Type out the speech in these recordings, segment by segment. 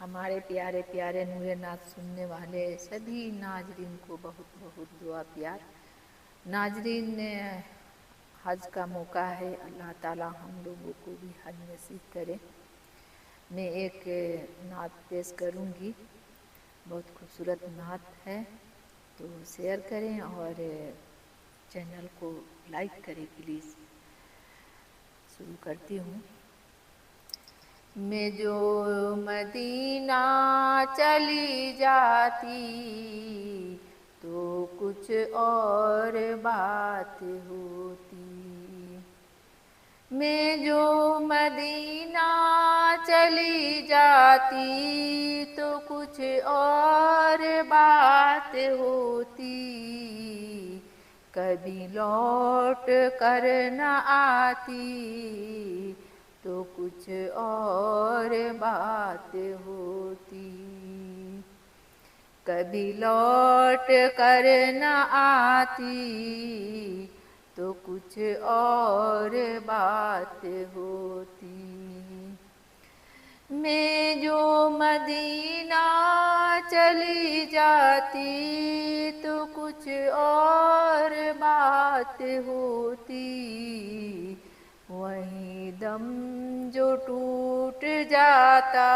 ہمارے پیارے پیارے نور نعت سننے والے سبھی ناظرین کو بہت بہت دعا پیار۔ ناظرین، حج کا موقع ہے، اللہ تعالی ہم لوگوں کو بھی حج نصیب کرے۔ میں ایک نعت پیش کروں گی، بہت خوبصورت نعت ہے، تو شیئر کریں اور چینل کو لائک کریں پلیز۔ شروع کرتی ہوں۔ میں جو مدینہ چلی جاتی تو کچھ اور بات ہوتی، میں جو مدینہ چلی جاتی تو کچھ اور بات ہوتی، کبھی لوٹ کر نہ آتی تو کچھ اور بات ہوتی، کبھی لوٹ کر نہ آتی تو کچھ اور بات ہوتی، میں جو مدینہ چلی جاتی تو کچھ اور بات ہوتی، وہیں دم جو ٹوٹ جاتا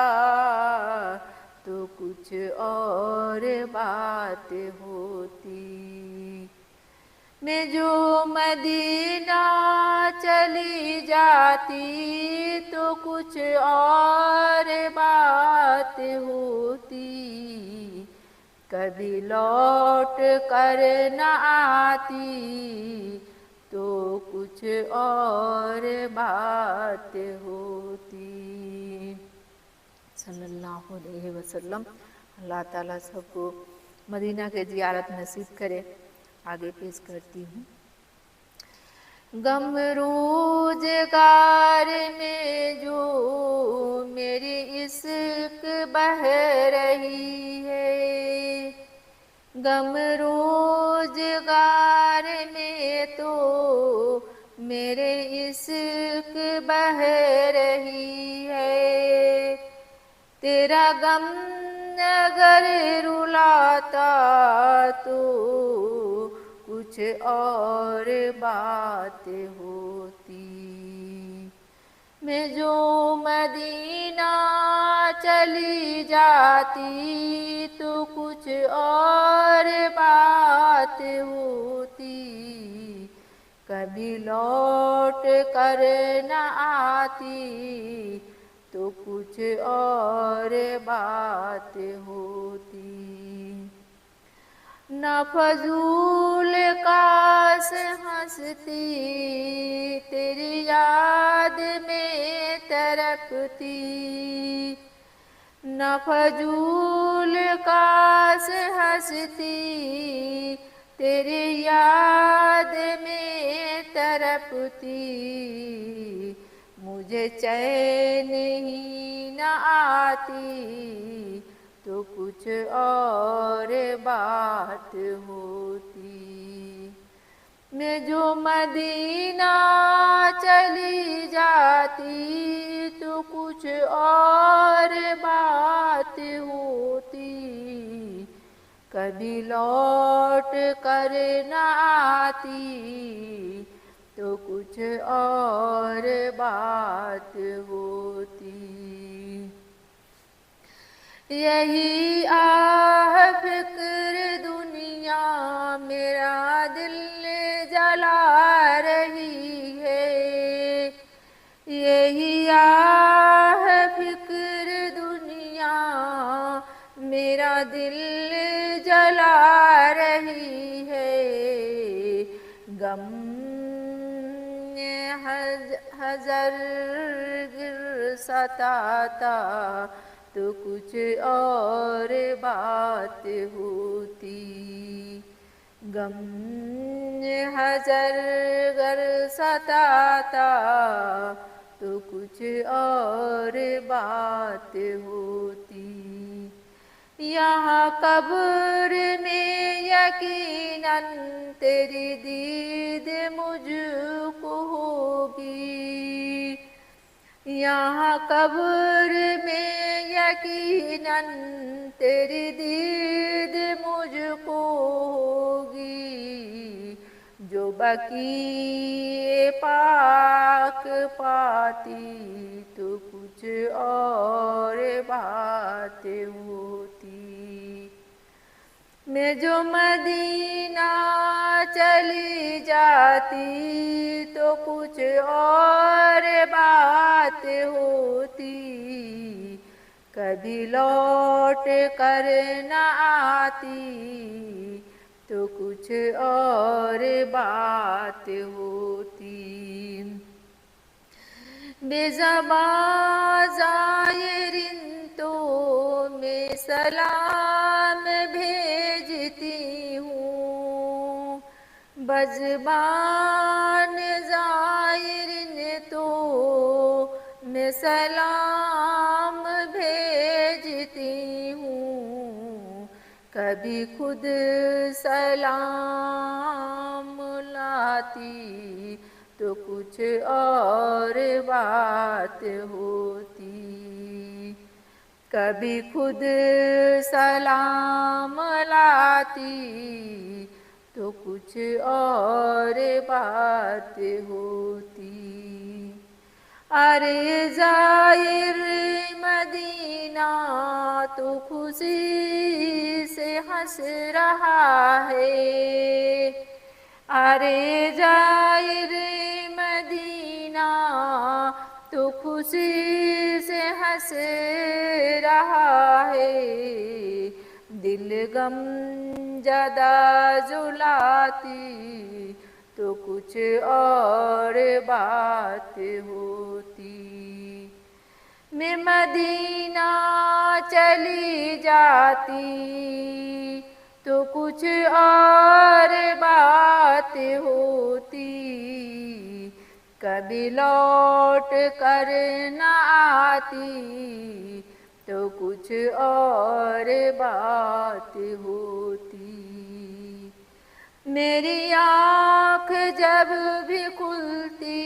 تو کچھ اور بات ہوتی، میں جو مدینہ چلی جاتی تو کچھ اور بات ہوتی، کبھی لوٹ کر نہ آتی تو کچھ اور بات ہوتی۔ صلی اللہ علیہ وسلم۔ اللہ تعالیٰ سب کو مدینہ کے زیارت نصیب کرے۔ آگے پیش کرتی ہوں۔ غم روزگار میں جو میری عشق بہہ رہی ہے، غم روزگار میں تو میرے عشق بہہ رہی ہے، تیرا غم اگر رلاتا تو کچھ اور بات ہوتی، میں جو مدینہ چلی جاتی تو کچھ اور بات ہوتی، کبھی لوٹ کر نہ آتی تو کچھ اور بات ہوتی، نہ فضول کاش ہنستی تیری یاد میں تڑپتی، نہ فضول کاش ہنستی تیری یاد میں تڑپتی، مجھے چین ہی نہ آتی تو کچھ اور بات ہوتی، میں جو مدینہ چلی جاتی تو کچھ اور بات ہوتی، کبھی لوٹ کر نہ آتی تو کچھ اور بات ہوتی، یہی آہ فکر دنیا میرا دل جلا رہی ہے، یہی آہ فکر دنیا میرا دل جلا رہی ہے، غم ہجر گر ستاتا تو کچھ اور بات ہوتی، غم ہجر گر ستاتا تو کچھ اور بات ہوتی، یہاں قبر میں یقیناً تیری دید مجھ کو ہوگی، یہاں قبر میں یقیناً تیری دید مجھ کو ہوگی، جو بقیع پاک پاتی تو کچھ اور بات ہوتی۔ میں جو مدینہ چلی جاتی تو کچھ اور بات ہوتی، کبھی لوٹ کر نہ آتی تو کچھ اور بات ہوتی۔ بے زباں زائرین تو میں سلام بھیجتی ہوں، بزبان زائرین تو میں سلام بھیجتی ہوں، کبھی خود سلام لاتی تو کچھ اور بات ہوتی، کبھی خود سلام لاتی تو کچھ اور بات ہوتی۔ ارے زائر مدینہ تو خوشی سے ہنس رہا ہے، ارے زائر مدینہ تو خوشی سے ہنس رہا ہے، دل غم زدہ ذلاتی تو کچھ اور بات ہوتی۔ میں مدینہ چلی جاتی تو کچھ اور بات ہوتی، کبھی لوٹ کر نہ آتی تو کچھ اور بات ہوتی۔ میری آنکھ جب بھی کھلتی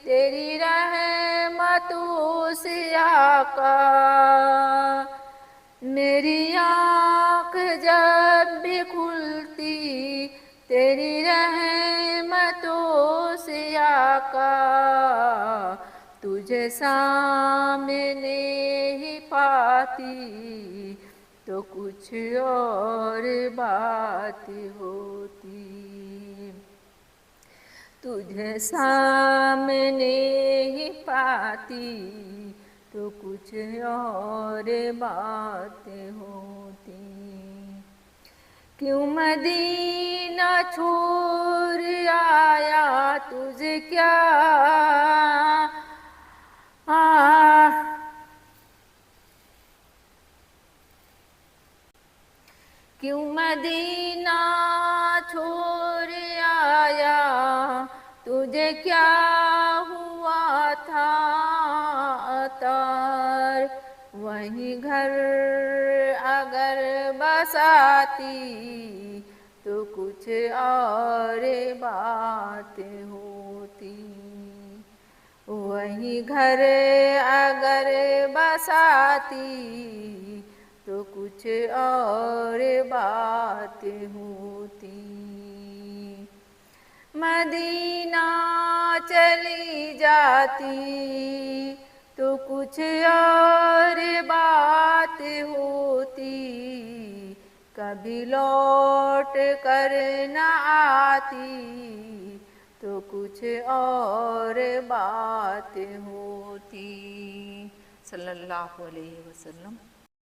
تیری رحمتوں سے آقا، میری آنکھ جب بھی کھلتی تیری رحمتوں سے آقا، تجھے سامنے ہی پاتی تو کچھ اور بات ہوتی، تجھے سامنے ہی پاتی تو کچھ اور بات ہوتی۔ کیوں مدینہ چھوڑ آیا تجھے کیا کیوں مدینہ چھوڑ آیا تجھے کیا ہوا تھا عطار، وہیں گھر اگر بساتی تو کچھ اور بات ہوتی، وہیں گھر اگر بساتی تو کچھ اور بات ہوتی۔ مدینہ چلی جاتی تو کچھ اور بات ہوتی، کبھی لوٹ کر نہ آتی تو کچھ اور بات ہوتی۔ صلی اللہ علیہ وسلم۔